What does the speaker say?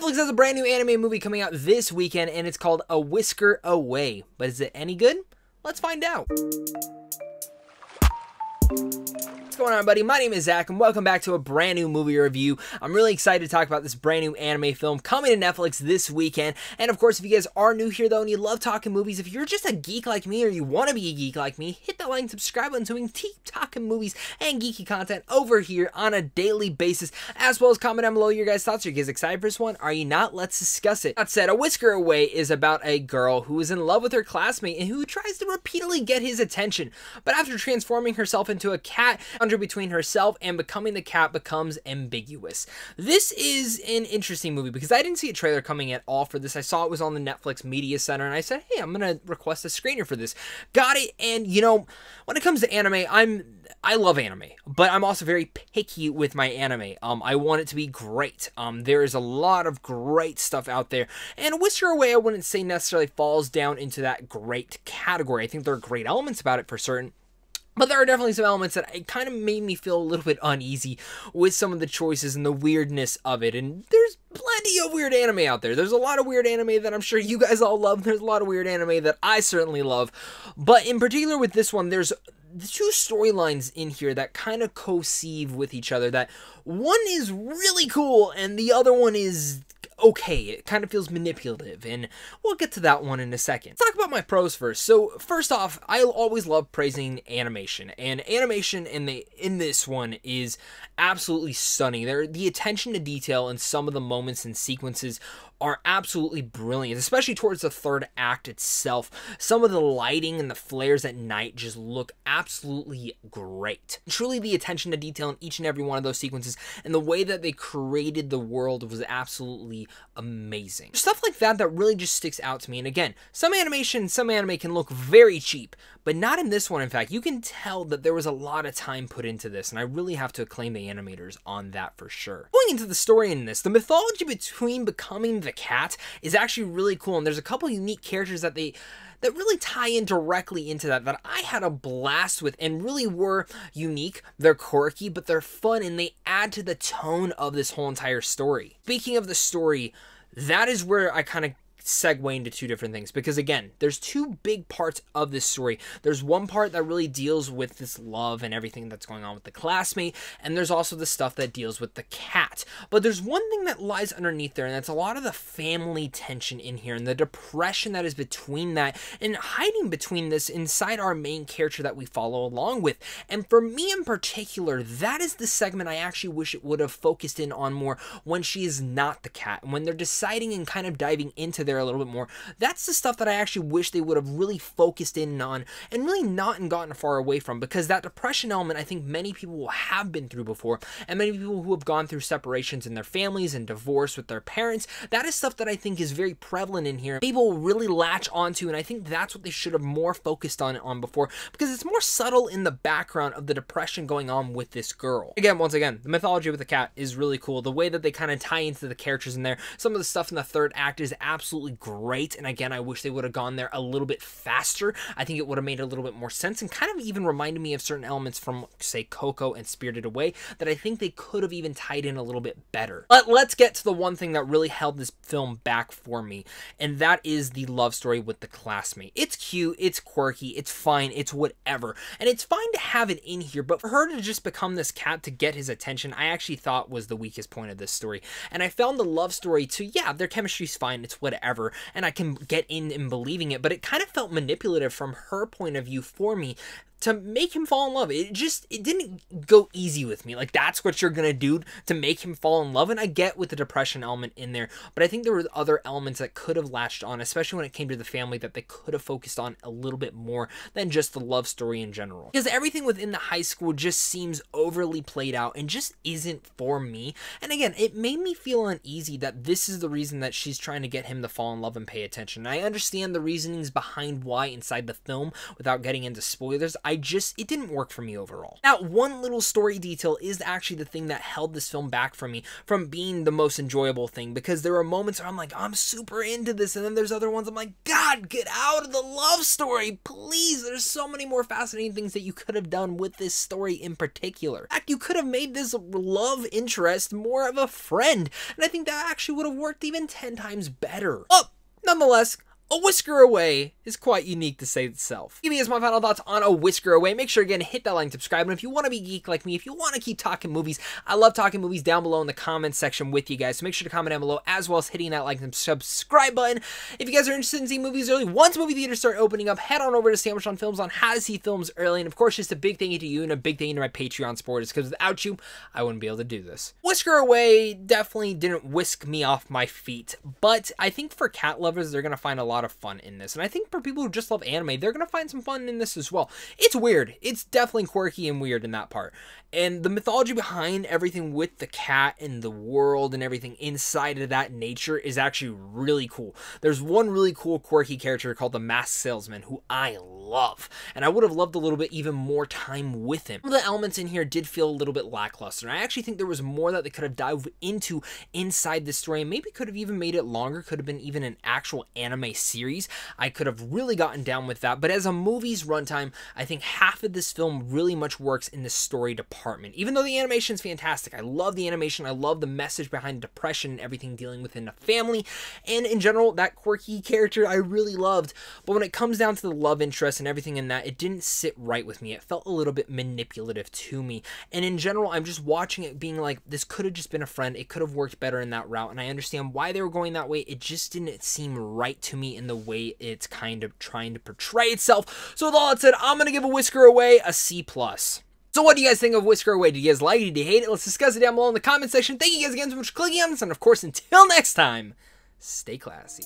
Netflix has a brand new anime movie coming out this weekend, and it's called A Whisker Away. But is it any good? Let's find out. What's going on, everybody? My name is Zach, and welcome back to a brand new movie review. I'm really excited to talk about this brand new anime film coming to Netflix this weekend. And of course, if you guys are new here though and you love talking movies, if you're just a geek like me or you want to be a geek like me, hit that like and subscribe button so we can keep talking movies and geeky content over here on a daily basis, as well as comment down below your guys' thoughts. Are you guys excited for this one? Are you not? Let's discuss it. That said, A Whisker Away is about a girl who is in love with her classmate and who tries to repeatedly get his attention. But after transforming herself into a cat, between herself and becoming the cat becomes ambiguous. This is an interesting movie because I didn't see a trailer coming at all for this. I saw it was on the Netflix Media Center and I said, hey, I'm gonna request a screener for this. Got it. And you know, when it comes to anime, I love anime, but I'm also very picky with my anime. I want it to be great. There is a lot of great stuff out there, and Whisker Away I wouldn't say necessarily falls down into that great category. I think there are great elements about it for certain, but there are definitely some elements that it kind of made me feel a little bit uneasy with some of the choices and the weirdness of it. And there's plenty of weird anime out there. There's a lot of weird anime that I'm sure you guys all love. There's a lot of weird anime that I certainly love. But in particular with this one, there's two storylines in here that kind of co-sieve with each other. That one is really cool and the other one is okay. It kind of feels manipulative, and we'll get to that one in a second. Let's talk about my pros first. So first off, I always love praising animation, and animation in this one is absolutely stunning. The attention to detail in some of the moments and sequences are absolutely brilliant, especially towards the third act itself. Some of the lighting and the flares at night just look absolutely great. Truly, the attention to detail in each and every one of those sequences and the way that they created the world was absolutely amazing. Stuff like that really just sticks out to me. And again, some anime can look very cheap, but not in this one. In fact, you can tell that there was a lot of time put into this, and I really have to acclaim the animators on that for sure. Going into the story in this, the mythology between becoming the cat is actually really cool, and there's a couple unique characters that really tie in directly into that I had a blast with and really were unique. They're quirky, but they're fun, and they add to the tone of this whole entire story. Speaking of the story, that is where I kind of segue into two different things, because again, there's two big parts of this story. There's one part that really deals with this love and everything that's going on with the classmate, and there's also the stuff that deals with the cat. But there's one thing that lies underneath there, and that's a lot of the family tension in here and the depression that is between that and hiding between this inside our main character that we follow along with. And for me in particular, that is the segment I actually wish it would have focused in on more when she is not the cat, and when they're deciding and kind of diving into their a little bit more. That's the stuff that I actually wish they would have really focused in on and really not and gotten far away from, because that depression element I think many people will have been through before, and many people who have gone through separations in their families and divorce with their parents, that is stuff that I think is very prevalent in here. People will really latch onto, and I think that's what they should have more focused on before, because it's more subtle in the background of the depression going on with this girl. Again, once again, the mythology with the cat is really cool. The way that they kind of tie into the characters in there, some of the stuff in the third act is absolutely great, and again, I wish they would have gone there a little bit faster. I think it would have made a little bit more sense and kind of even reminded me of certain elements from, say, Coco and Spirited Away that I think they could have even tied in a little bit better. But let's get to the one thing that really held this film back for me, and that is the love story with the classmate. It's cute, it's quirky, it's fine, it's whatever, and it's fine to have it in here, but for her to just become this cat to get his attention, I actually thought was the weakest point of this story. And I found the love story to, yeah, their chemistry's fine, it's whatever, and I can get in believing it, but it kind of felt manipulative from her point of view for me to make him fall in love. It didn't go easy with me. Like, that's what you're gonna do to make him fall in love, and I get with the depression element in there, but I think there were other elements that could have latched on, especially when it came to the family, that they could have focused on a little bit more than just the love story in general. Because everything within the high school just seems overly played out and just isn't for me. And again, it made me feel uneasy that this is the reason that she's trying to get him to fall in love and pay attention. And I understand the reasonings behind why inside the film without getting into spoilers. it didn't work for me overall. Now, one little story detail is actually the thing that held this film back from me from being the most enjoyable thing, because there are moments where I'm like, I'm super into this, and then there's other ones I'm like, God, get out of the love story, please. There's so many more fascinating things that you could have done with this story in particular. In fact, you could have made this love interest more of a friend, and I think that actually would have worked even 10 times better. Oh, nonetheless, A Whisker Away is quite unique to say itself. Give me my final thoughts on A Whisker Away. Make sure again to hit that like and subscribe. And if you want to be geek like me, if you want to keep talking movies, I love talking movies down below in the comments section with you guys. So make sure to comment down below, as well as hitting that like and subscribe button. If you guys are interested in seeing movies early, once movie theaters start opening up, head on over to Sandwich on Films on how to see films early. And of course, just a big thank you to you and a big thank you to my Patreon supporters, because without you, I wouldn't be able to do this. Whisker Away definitely didn't whisk me off my feet, but I think for cat lovers, they're going to find a lot of fun in this. And I think for people who just love anime, they're going to find some fun in this as well. It's weird. It's definitely quirky and weird in that part. And the mythology behind everything with the cat and the world and everything inside of that nature is actually really cool. There's one really cool quirky character called the Masked Salesman who I love. And I would have loved a little bit even more time with him. Some of the elements in here did feel a little bit lackluster. I actually think there was more that they could have dived into inside this story, and maybe could have even made it longer, could have been even an actual anime series. I could have really gotten down with that, but as a movie's runtime, I think half of this film really much works in the story department. Even though the animation is fantastic, I love the animation, I love the message behind depression and everything dealing within a family, and in general, that quirky character I really loved, but when it comes down to the love interest and everything in that, it didn't sit right with me. It felt a little bit manipulative to me, and in general, I'm just watching it being like, this could have just been a friend, it could have worked better in that route, and I understand why they were going that way. It just didn't seem right to me in the way it's kind of trying to portray itself. So with all that said, I'm going to give A Whisker Away a C+. So what do you guys think of Whisker Away? Did you guys like it? Did you hate it? Let's discuss it down below in the comment section. Thank you guys again so much for clicking on this, and of course, until next time, stay classy.